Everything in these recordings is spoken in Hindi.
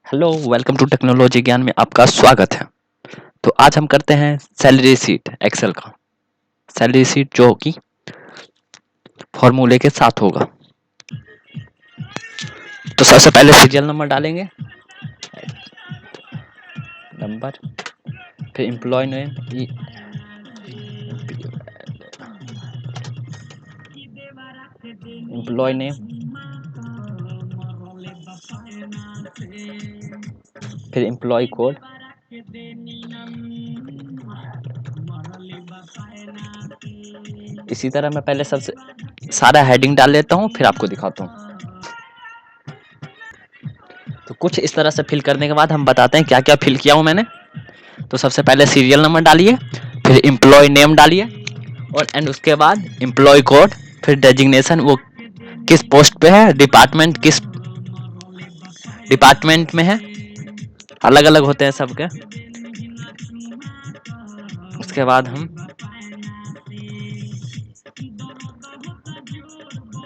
हेलो, वेलकम टू टेक्नोलॉजी ज्ञान में आपका स्वागत है। तो आज हम करते हैं सैलरी शीट एक्सेल का। सैलरी शीट जो कि फॉर्मूले के साथ होगा। तो सबसे पहले सीरियल नंबर डालेंगे, नंबर, फिर एम्प्लॉय नेम, एम्प्लॉय नेम, फिर एम्प्लॉय कोड, इसी तरह मैं पहले सबसे सारा हेडिंग डाल लेता हूँ, फिर आपको दिखाता हूँ। तो कुछ इस तरह से फिल करने के बाद हम बताते हैं क्या क्या फिल किया हूँ मैंने। तो सबसे पहले सीरियल नंबर डालिए, फिर एम्प्लॉय नेम डालिए और एंड उसके बाद एम्प्लॉय कोड, फिर डेजिग्नेशन, वो किस पोस्ट पे है, डिपार्टमेंट किस डिपार्टमेंट में है, अलग अलग होते हैं सबके। उसके बाद हम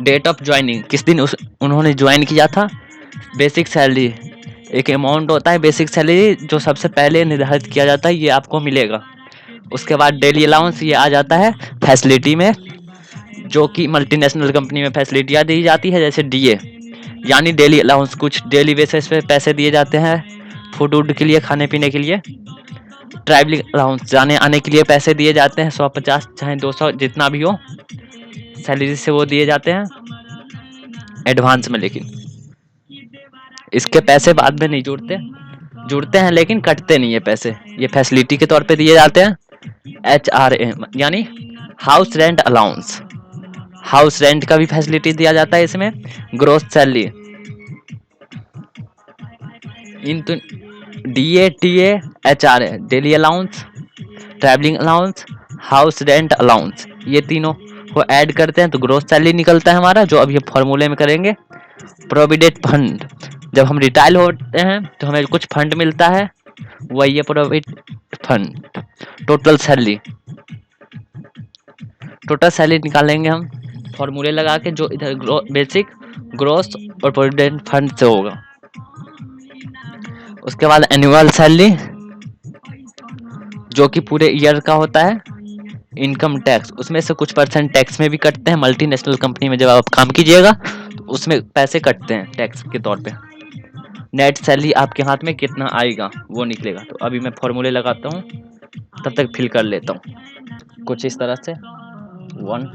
डेट ऑफ ज्वाइनिंग, किस दिन उन्होंने ज्वाइन किया था। बेसिक सैलरी, एक अमाउंट होता है बेसिक सैलरी जो सबसे पहले निर्धारित किया जाता है, ये आपको मिलेगा। उसके बाद डेली अलाउंस, ये आ जाता है फैसिलिटी में, जो कि मल्टीनेशनल कंपनी में फैसिलिटियाँ दी जाती है, जैसे डीए यानी डेली अलाउंस, कुछ डेली बेसिस पे पैसे दिए जाते हैं फूड वूड के लिए, खाने पीने के लिए। ट्रैवलिंग अलाउंस, जाने आने के लिए पैसे दिए जाते हैं, 150 चाहे 200 जितना भी हो, सैलरी से वो दिए जाते हैं एडवांस में। लेकिन इसके पैसे बाद में नहीं जुड़ते, जुड़ते हैं लेकिन कटते नहीं है पैसे, ये फैसिलिटी के तौर पे दिए जाते हैं। HRA यानी house rent allowance, house rent का भी फैसिलिटी दिया जाता है इसमें। ग्रोस सैलरी, इन DATA HRA, daily allowance, travelling allowance, house rent allowance, ये तीनों को ऐड करते हैं तो ग्रोस सैलरी निकलता है हमारा, जो अब ये फॉर्मूले में करेंगे। प्रोविडेंट फंड, जब हम रिटायर होते हैं तो हमें कुछ फंड मिलता है, वही है provident fund. Total salary, total salary निकालेंगे हम फॉर्मूले लगा के, जो इधर बेसिक, ग्रोस और प्रोविडेंट फंड से होगा। उसके बाद एनुअल सैलरी, जो कि पूरे ईयर का होता है। इनकम टैक्स, उसमें से कुछ परसेंट टैक्स में भी कटते हैं, मल्टीनेशनल कंपनी में जब आप काम कीजिएगा तो उसमें पैसे कटते हैं टैक्स के तौर पे। नेट सैलरी आपके हाथ में कितना आएगा वो निकलेगा। तो अभी मैं फॉर्मूले लगाता हूँ, तब तक फिल कर लेता हूँ कुछ इस तरह से। 1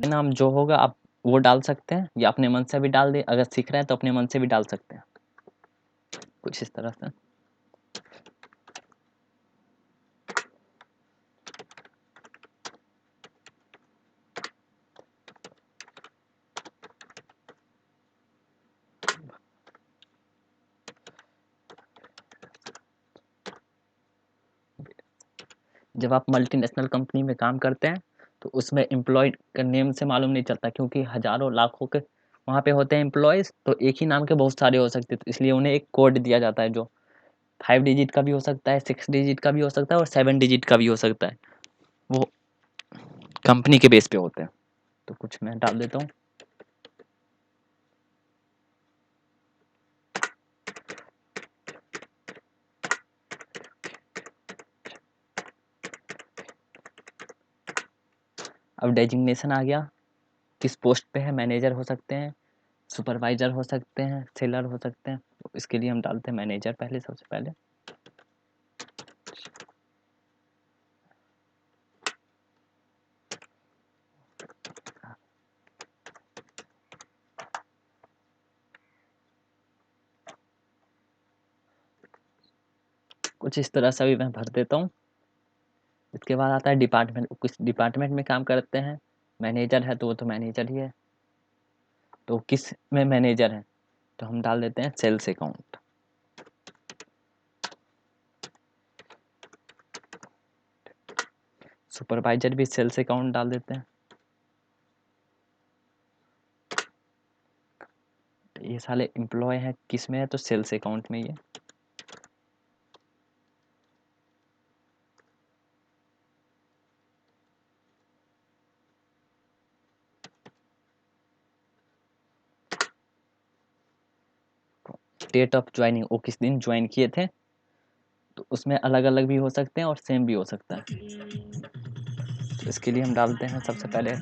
नाम जो होगा आप वो डाल सकते हैं, या अपने मन से भी डाल दे, अगर सीख रहे हैं तो अपने मन से भी डाल सकते हैं कुछ इस तरह से। जब आप मल्टीनेशनल कंपनी में काम करते हैं तो उसमें एम्प्लॉय का नेम से मालूम नहीं चलता, क्योंकि हजारों लाखों के वहाँ पे होते हैं एम्प्लॉयज़, तो एक ही नाम के बहुत सारे हो सकते हैं, तो इसलिए उन्हें एक कोड दिया जाता है, जो 5 डिजिट का भी हो सकता है, 6 डिजिट का भी हो सकता है और 7 डिजिट का भी हो सकता है। वो कंपनी के बेस पे होते हैं। तो कुछ मैं डाल देता हूँ। अब डेजिग्नेशन आ गया, किस पोस्ट पे है, मैनेजर हो सकते हैं, सुपरवाइजर हो सकते हैं, सेलर हो सकते हैं। तो इसके लिए हम डालते हैं मैनेजर पहले, सबसे पहले। कुछ इस तरह से अभी मैं भर देता हूँ। इसके बाद आता है डिपार्टमेंट, किस डिपार्टमेंट में काम करते हैं। मैनेजर है तो वो तो मैनेजर ही है, तो किस में मैनेजर है, तो हम डाल देते हैं सेल्स अकाउंट। सुपरवाइजर भी सेल्स अकाउंट डाल देते हैं। ये साले एम्प्लॉय हैं, किस में है, तो सेल्स अकाउंट में ही है। डेट ऑफ ज्वाइनिंग, वो किस दिन ज्वाइन किए थे, तो उसमें अलग अलग भी हो सकते हैं और सेम भी हो सकता है। तो इसके लिए हम डालते हैं सबसे पहले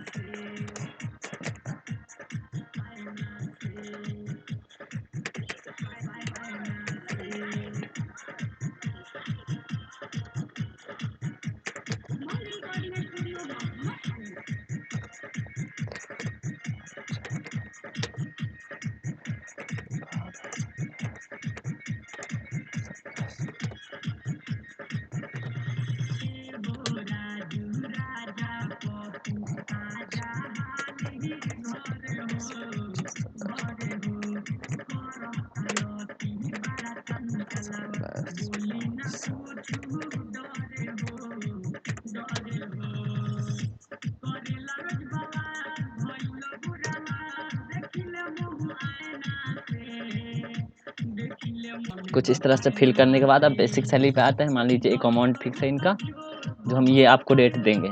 कुछ इस तरह से फिल करने के बाद अब बेसिक सैलरी पे आते हैं। मान लीजिए एक अमाउंट फिक्स है इनका, जो हम ये आपको रेट देंगे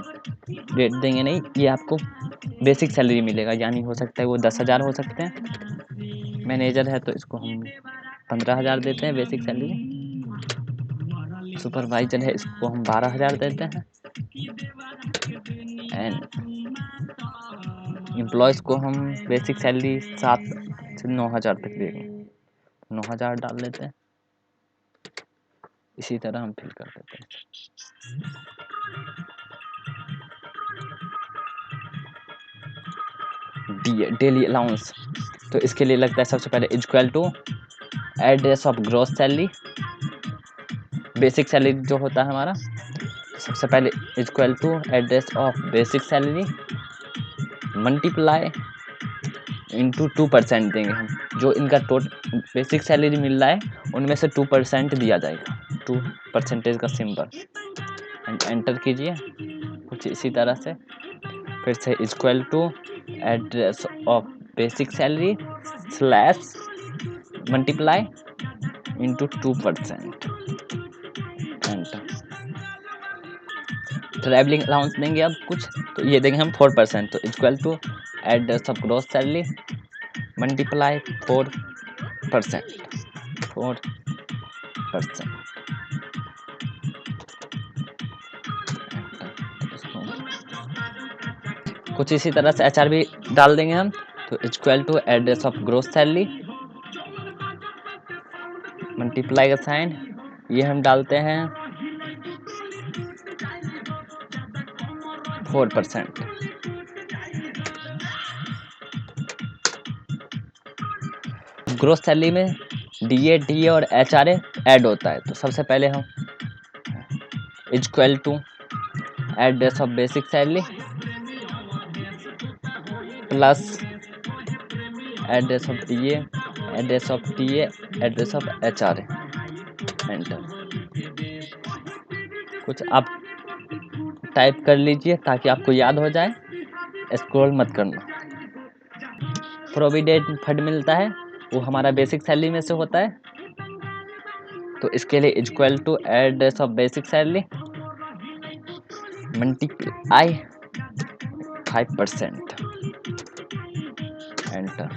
नहीं, ये आपको बेसिक सैलरी मिलेगा, यानी हो सकता है वो 10,000 हो सकते हैं। मैनेजर है तो इसको हम 15,000 देते हैं बेसिक सैलरी। सुपरवाइजर है, इसको हम 12,000 देते हैं। एंड एम्प्लॉयज़ को हम बेसिक सैलरी 7 से 9,000 तक देंगे, 9,000 डाल देते हैं। इसी तरह हम फिल कर देते हैं। डेली अलाउंस, तो इसके लिए लगता है सबसे पहले equal to address of gross salary. Basic salary जो होता है हमारा, सबसे पहले equal to address of basic salary multiply into 2% देंगे हम। जो इनका टोटल बेसिक सैलरी मिल रहा है उनमें से 2% दिया जाएगा, 2% का सिंबल, एंड एंटर कीजिए। कुछ इसी तरह से फिर से equal to address of basic salary slash multiply into 2%, enter. Travelling allowance देंगे अब कुछ, तो ये देंगे हम 4%, तो equal to address of gross salary multiply 4%, 4%। कुछ इसी तरह से HR भी डाल देंगे हम, तो equal to address of gross salary multiply का साइन, ये हम डालते हैं 4%। ग्रोथ सैलरी में DA और HRA ऐड होता है, तो सबसे पहले हम equal to address of basic salary plus address of DA, address of TA, address of HRA, enter. कुछ आप टाइप कर लीजिए ताकि आपको याद हो जाए, स्क्रॉल मत करना। प्रोविडेंट फंड मिलता है, वो हमारा बेसिक सैलरी में से होता है, तो इसके लिए equal to address of basic salary multiply 5%, enter.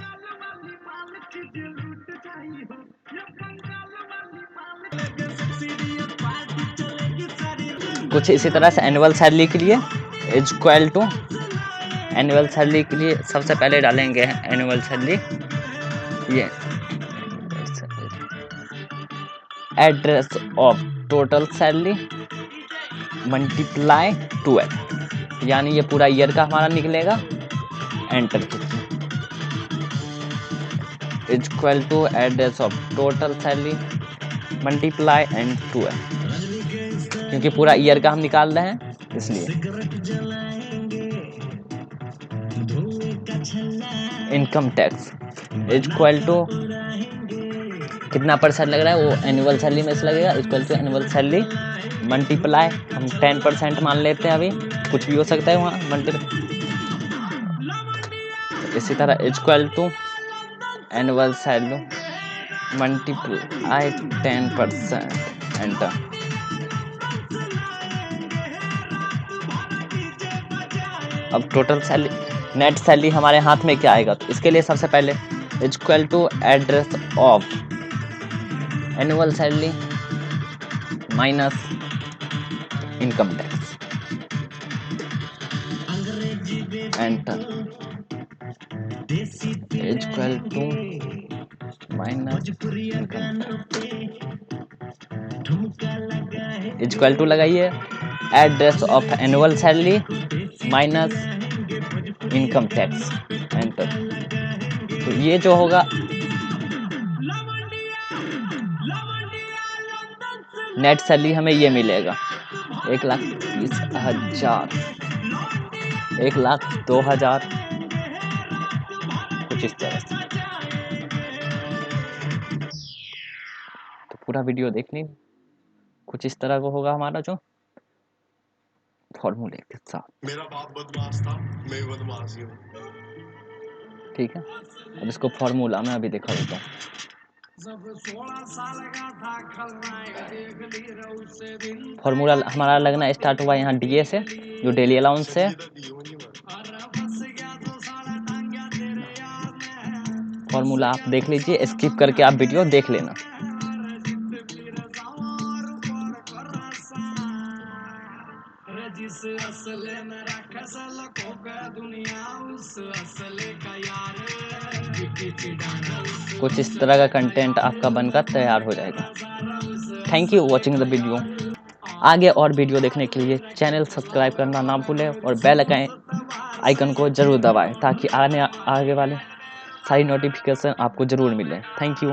कुछ इसी तरह से एनुअल सैलरी के लिए इक्वल टू, एनुअल सैलरी के लिए सबसे पहले डालेंगे एनुअल सैलरी, ये address of total salary multiply 12, यानी ये पूरा ईयर का हमारा निकलेगा, एंटर कीजिए। Equal to address of total salary multiply and 12, क्योंकि पूरा ईयर का हम निकाल रहे हैं इसलिए। इनकम टैक्स इक्वल टू कितना % लग रहा है, वो एनुअल सैलरी में से लगेगा, equal to annual salary multiply, हम 10% मान लेते हैं, अभी कुछ भी हो सकता है वहाँ मल्टीप्लाई। इसी तरह equal to annual salary multiply 10%, enter. अब टोटल सैलरी, नेट सैलरी हमारे हाथ में क्या आएगा, तो इसके लिए सबसे पहले equal to address of annual salary minus income tax, enter, equal to minus equal to लगाइए, address of annual salary minus income tax, enter. तो ये जो होगा नेट सैलरी हमें ये मिलेगा 1,30,000, 1,02,000, कुछ इस तरह से। तो पूरा वीडियो देख लीजिए, कुछ इस तरह का होगा हमारा जो फॉर्मूले के साथ। मेरा बाप बदमाश था, मैं बदमाश हूँ। ठीक है, अब इसको फॉर्मूला में अभी दिखा देता हूँ। फॉर्मूला हमारा लगना स्टार्ट हुआ यहाँ डीए से, जो डेली अलाउंस है। फॉर्मूला आप देख लीजिए, स्किप करके आप वीडियो देख लेना। कुछ इस तरह का कंटेंट आपका बनकर तैयार हो जाएगा। Thank you watching the video. आगे और वीडियो देखने के लिए चैनल सब्सक्राइब करना ना भूलें और बेल आइकन को जरूर दबाएं ताकि आगे वाले सारी नोटिफिकेशन आपको जरूर मिले। Thank you.